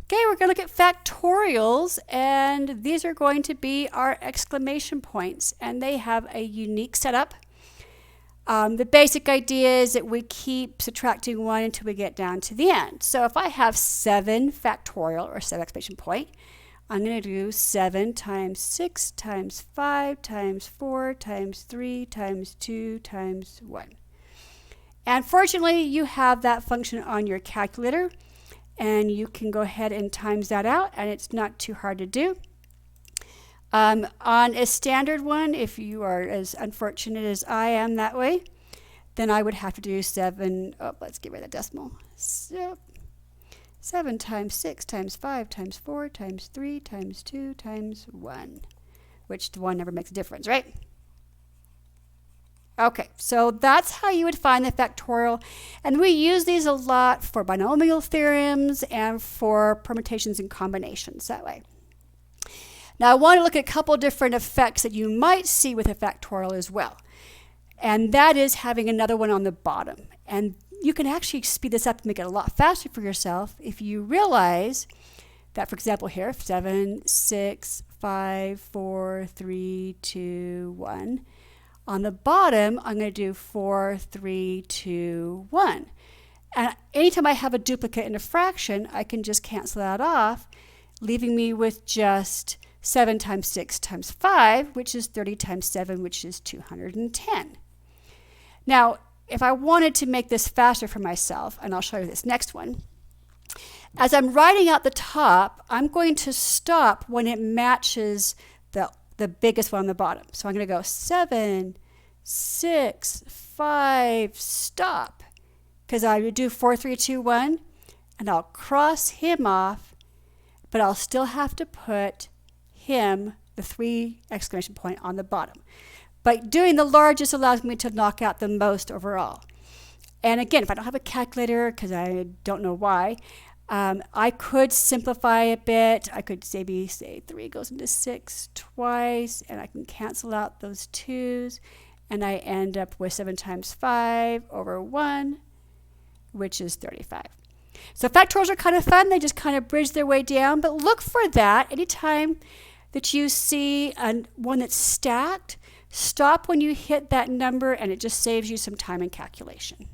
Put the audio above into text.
Okay, we're going to look at factorials, and these are going to be our exclamation points, and they have a unique setup. The basic idea is that we keep subtracting 1 until we get down to the end. So if I have 7 factorial, or 7 exclamation point, I'm going to do 7 times 6 times 5 times 4 times 3 times 2 times 1. And fortunately, you have that function on your calculator, and you can go ahead and times that out, and it's not too hard to do. On a standard one, if you are as unfortunate as I am that way, then I would have to do 7, let's get rid of the decimal. So 7 times 6 times 5 times 4 times 3 times 2 times 1, which the 1 never makes a difference, right? Okay, so that's how you would find the factorial, and we use these a lot for binomial theorems and for permutations and combinations that way. Now I want to look at a couple different effects that you might see with a factorial as well, and that is having another one on the bottom. And you can actually speed this up and make it a lot faster for yourself if you realize that, for example here, 7, 6, 5, 4, 3, 2, 1. On the bottom, I'm going to do 4, 3, 2, 1. And anytime I have a duplicate in a fraction, I can just cancel that off, leaving me with just 7 times 6 times 5, which is 30 times 7, which is 210. Now, if I wanted to make this faster for myself, and I'll show you this next one, as I'm writing out the top, I'm going to stop when it matches the biggest one on the bottom. So I'm going to go 7, 6, 5, stop. Because I would do 4, 3, 2, 1, and I'll cross him off, but I'll still have to put him, the 3 exclamation point, on the bottom. But doing the largest allows me to knock out the most overall. And again, if I don't have a calculator, because I don't know why, I could simplify a bit. I could maybe say 3 goes into 6 twice, and I can cancel out those 2's, and I end up with 7 times 5 over 1, which is 35. So factorials are kind of fun. They just kind of bridge their way down, but look for that anytime that you see one that's stacked. Stop when you hit that number, and it just saves you some time in calculation.